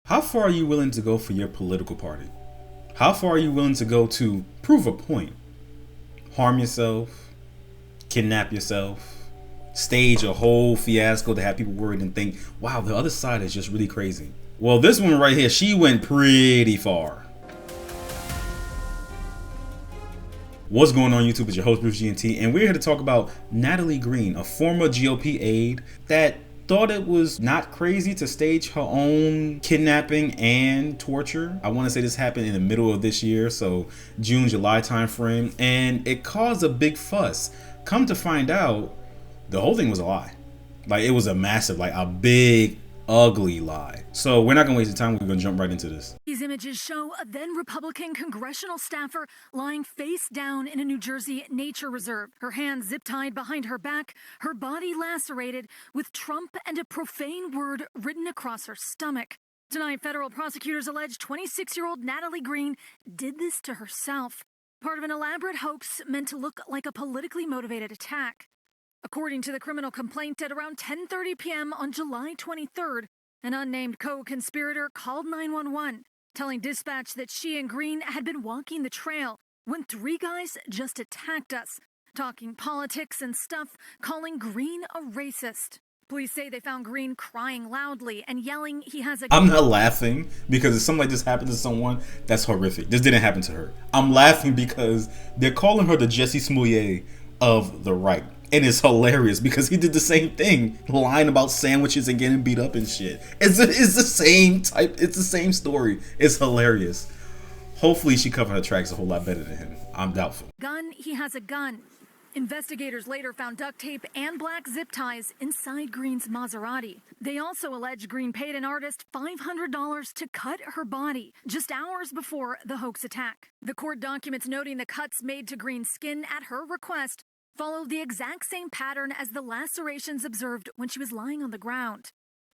How far are you willing to go for your political party? How far are you willing to go to prove a point? Harm yourself, kidnap yourself, stage a whole fiasco to have people worried and think, wow, the other side is just really crazy. Well, this one right here, she went pretty far. What's going on YouTube? It's your host Bruce GNT, and we're here to talk about Natalie Green, a former GOP aide that thought it was not crazy to stage her own kidnapping and torture. I want to say this happened in the middle of this year, so June, July time frame, and it caused a big fuss. Come to find out, the whole thing was a lie. Like, it was a massive, like a big, ugly lie. So we're not gonna waste the time. We're gonna jump right into this. These images show a then Republican congressional staffer lying face down in a New Jersey nature reserve. Her hands zip-tied behind her back, her body lacerated with Trump and a profane word written across her stomach. Tonight, federal prosecutors allege 26-year-old Natalie Green did this to herself, part of an elaborate hoax meant to look like a politically motivated attack. According to the criminal complaint, at around 10:30 p.m. on July 23rd, an unnamed co-conspirator called 911, telling dispatch that she and Green had been walking the trail when three guys just attacked us, talking politics and stuff, calling Green a racist. Police say they found Green crying loudly and yelling he has a... I'm not laughing because if something like this happened to someone, that's horrific. This didn't happen to her. I'm laughing because they're calling her the Jesse Smollett of the right. And it's hilarious because he did the same thing, lying about sandwiches and getting beat up and shit. It's the same type. It's the same story. It's hilarious. Hopefully she covered her tracks a whole lot better than him. I'm doubtful. Gun, he has a gun. Investigators later found duct tape and black zip ties inside Green's Maserati. They also allege Green paid an artist $500 to cut her body just hours before the hoax attack. The court documents noting the cuts made to Green's skin at her request followed the exact same pattern as the lacerations observed when she was lying on the ground.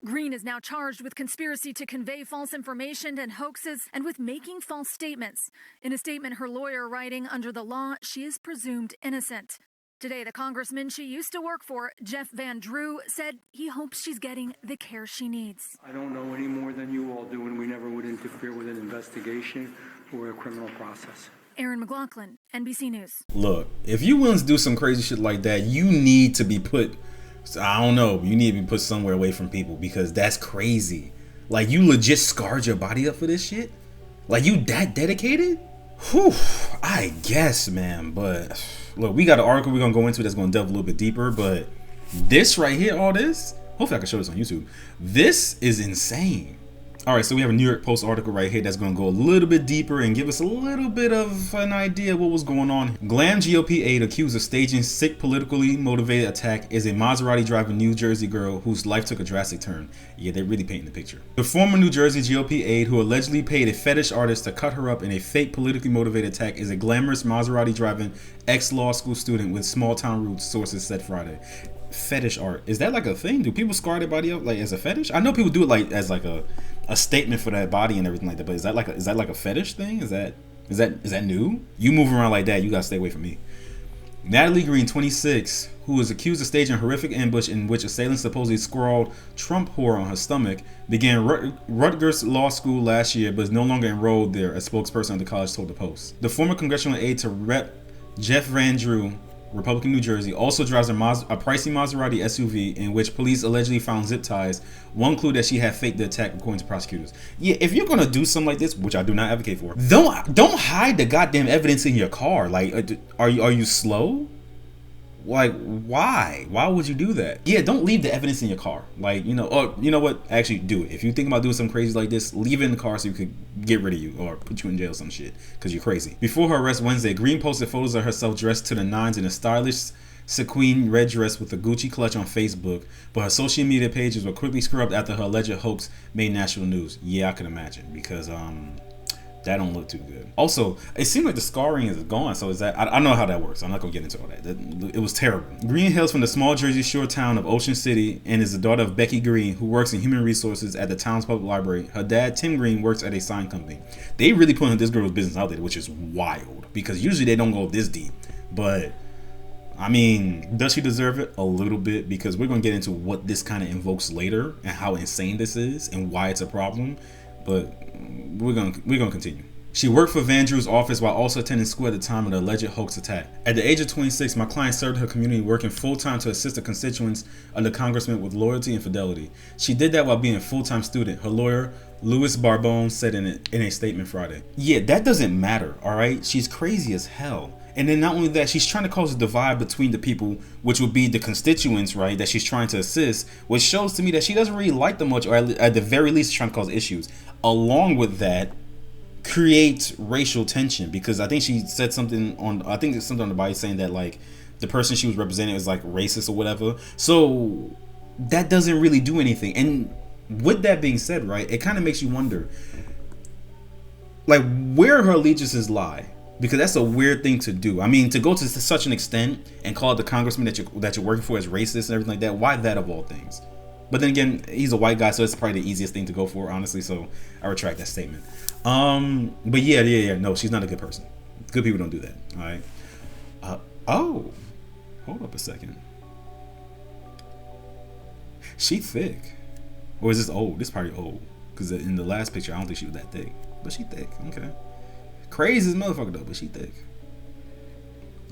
Green is now charged with conspiracy to convey false information and hoaxes and with making false statements. In a statement, her lawyer writing, under the law, she is presumed innocent. Today, the congressman she used to work for, Jeff Van Drew, said he hopes she's getting the care she needs. I don't know any more than you all do, and we never would interfere with an investigation or a criminal process. Aaron McLaughlin, NBC News. Look, if you willing to do some crazy shit like that, you need to be put, I don't know, you need to be put somewhere away from people because that's crazy. Like, you legit scarred your body up for this shit? Like, you that dedicated? Whew, I guess, man. But look, we got an article we're gonna go into that's gonna delve a little bit deeper, but this right here, all this, hopefully I can show this on YouTube. This is insane. All right, so we have a New York Post article right here that's going to go a little bit deeper and give us a little bit of an idea of what was going on. Glam GOP aide accused of staging sick, politically motivated attack is a Maserati driving New Jersey girl whose life took a drastic turn. Yeah, they're really painting the picture. The former New Jersey GOP aide who allegedly paid a fetish artist to cut her up in a fake, politically motivated attack is a glamorous Maserati driving ex-law school student with small town roots, sources said Friday. Fetish art, is that like a thing? Do people scar their body up like as a fetish? I know people do it like as like a statement for that body and everything like that, but is that like a fetish thing? Is that new? You move around like that, you gotta stay away from me. Natalie Green, 26, who was accused of staging a horrific ambush in which assailants supposedly scrawled Trump whore on her stomach, began Rutgers Law School last year but is no longer enrolled there, a spokesperson of the college told the Post. The former congressional aide to Rep. Jeff Van Drew, Republican New Jersey, also drives a pricey Maserati SUV in which police allegedly found zip ties. One clue that she had faked the attack, according to prosecutors. Yeah, if you're gonna do something like this, which I do not advocate for, don't hide the goddamn evidence in your car. Like, are you slow? Like, why? Why would you do that? Yeah, don't leave the evidence in your car. Like, you know, or you know what? Actually, do it. If you think about doing something crazy like this, leave it in the car so you could get rid of you or put you in jail or some shit because you're crazy. Before her arrest Wednesday, Green posted photos of herself dressed to the nines in a stylish sequin red dress with a Gucci clutch on Facebook, but her social media pages were quickly scrubbed after her alleged hoax made national news. Yeah, I can imagine because that don't look too good. Also, it seemed like the scarring is gone, so is that, I don't know how that works. I'm not gonna get into all that. It was terrible. Green hails from the small Jersey Shore town of Ocean City and is the daughter of Becky Green, who works in human resources at the town's public library. Her dad, Tim Green, works at a sign company. They really putting this girl's business out there, which is wild, because usually they don't go this deep. But I mean, does she deserve it? A little bit, because we're gonna get into what this kind of invokes later and how insane this is and why it's a problem. but we're gonna continue. She worked for Van Drew's office while also attending school at the time of the alleged hoax attack. At the age of 26, my client served her community, working full-time to assist the constituents of the congressman with loyalty and fidelity. She did that while being a full-time student, her lawyer, Louis Barbone, said in a statement Friday. Yeah, that doesn't matter, alright? She's crazy as hell. And then not only that, she's trying to cause a divide between the people, which would be the constituents, right, that she's trying to assist, which shows to me that she doesn't really like them much, or at the very least trying to cause issues. Along with that, create racial tension, because I think she said something on, I think it's something on the body saying that like the person she was representing is like racist or whatever. So that doesn't really do anything. And with that being said, right, it kind of makes you wonder like where her allegiances lie, because that's a weird thing to do. I mean, to go to such an extent and call the congressman that you're working for as racist and everything like that. Why that of all things? But then again, he's a white guy, so it's probably the easiest thing to go for, honestly. So I retract that statement. But yeah. No, she's not a good person. Good people don't do that. All right. Oh, hold up a second. She thick, or is this old? This is probably old, because in the last picture, I don't think she was that thick, but she thick. Okay. Crazy as motherfucker though, but she thick.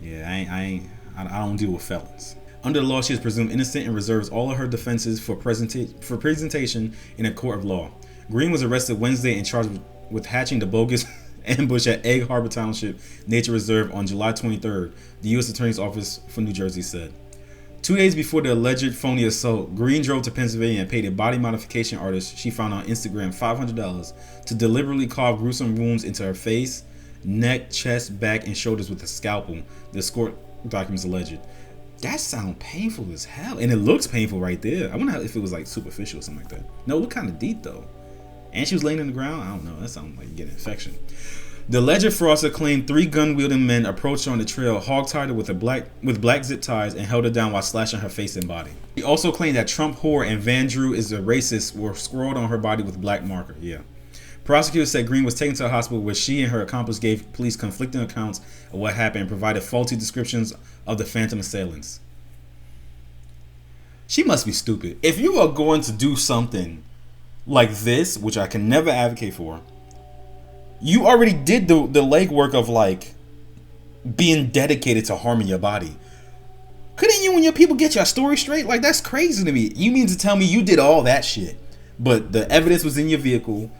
Yeah, I don't deal with felons. Under the law, she is presumed innocent and reserves all of her defenses for presentation in a court of law. Green was arrested Wednesday and charged with hatching the bogus ambush at Egg Harbor Township Nature Reserve on July 23rd, the U.S. Attorney's Office for New Jersey said. 2 days before the alleged phony assault, Green drove to Pennsylvania and paid a body modification artist she found on Instagram $500 to deliberately carve gruesome wounds into her face, neck, chest, back, and shoulders with a scalpel, the court documents alleged. That sounds painful as hell, and it looks painful right there. I wonder if it was like superficial or something like that. No, it looked kind of deep though. And she was laying on the ground. I don't know. That sounds like getting an infection. The alleged fraudster claimed 3 gun-wielding men approached her on the trail, hog-tied her with black zip ties, and held her down while slashing her face and body. He also claimed that Trump whore and Van Drew is a racist were scrawled on her body with black marker. Yeah. Prosecutors said Green was taken to a hospital where she and her accomplice gave police conflicting accounts of what happened and provided faulty descriptions of the phantom assailants. She must be stupid. If you are going to do something like this, which I can never advocate for, you already did the legwork of like being dedicated to harming your body. Couldn't you and your people get your story straight? Like, that's crazy to me. You mean to tell me you did all that shit, but the evidence was in your vehicle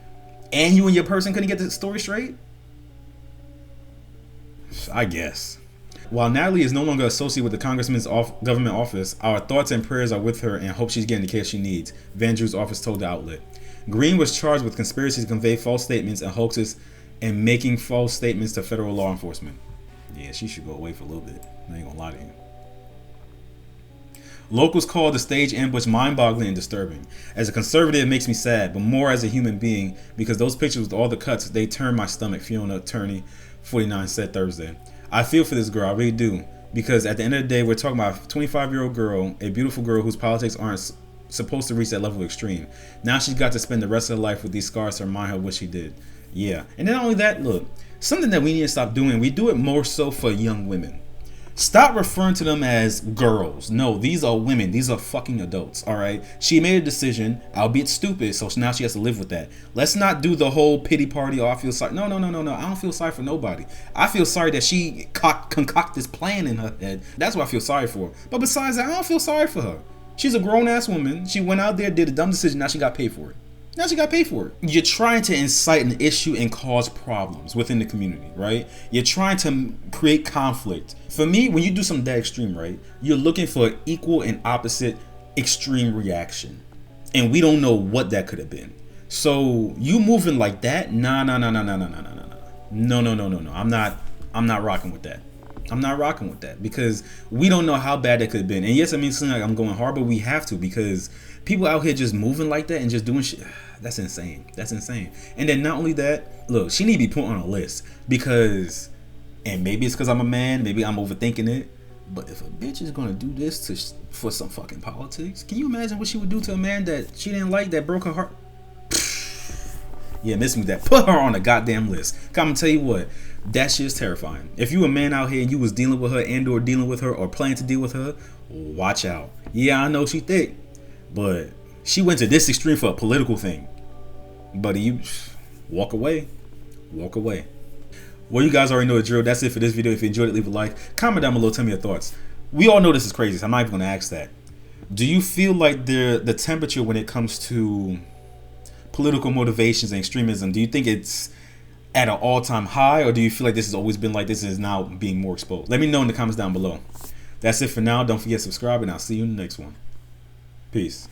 and you and your person couldn't get the story straight? I guess. While Natalie is no longer associated with the congressman's government office, our thoughts and prayers are with her and hope she's getting the care she needs, Van Drew's office told the outlet. Green was charged with conspiracy to convey false statements and hoaxes and making false statements to federal law enforcement. Yeah, she should go away for a little bit. I ain't gonna lie to you. Locals called the stage ambush mind-boggling and disturbing. As a conservative, it makes me sad, but more as a human being, because those pictures with all the cuts, they turned my stomach, Fiona Attorney 49 said Thursday. I feel for this girl, I really do, because at the end of the day, we're talking about a 25-year-old girl, a beautiful girl whose politics aren't supposed to reach that level of extreme. Now she's got to spend the rest of her life with these scars to remind her what she did. Yeah, and then not only that, look, something that we need to stop doing, we do it more so for young women. Stop referring to them as girls. No, these are women. These are fucking adults, all right? She made a decision, albeit stupid, so now she has to live with that. Let's not do the whole pity party or I feel sorry. No. I don't feel sorry for nobody. I feel sorry that she concocted this plan in her head. That's what I feel sorry for. But besides that, I don't feel sorry for her. She's a grown-ass woman. She went out there, did a dumb decision. Now she got paid for it. You're trying to incite an issue and cause problems within the community, right? You're trying to create conflict. For me, when you do something that extreme, right, you're looking for equal and opposite extreme reaction. And we don't know what that could have been. So you moving like that? No. I'm not rocking with that. I'm not rocking with that because we don't know how bad that could have been. And yes, I mean, it's like I'm going hard, but we have to, because people out here just moving like that and just doing shit. That's insane. And then not only that, look, she need to be put on a list because, and maybe it's because I'm a man, maybe I'm overthinking it, but if a bitch is gonna do this for some fucking politics, can you imagine what she would do to a man that she didn't like, that broke her heart? Yeah, miss me with that. Put her on a goddamn list. I'm gonna tell you what, that shit is terrifying. If you a man out here and you was dealing with her and or dealing with her or planning to deal with her, watch out. Yeah, I know she thick, but she went to this extreme for a political thing. Buddy, you walk away. Walk away. Well, you guys already know the drill. That's it for this video. If you enjoyed it, leave a like. Comment down below. Tell me your thoughts. We all know this is crazy, so I'm not even going to ask that. Do you feel like the temperature when it comes to political motivations and extremism, do you think it's at an all-time high, or do you feel like this has always been like this and is now being more exposed? Let me know in the comments down below. That's it for now. Don't forget to subscribe, and I'll see you in the next one. Peace.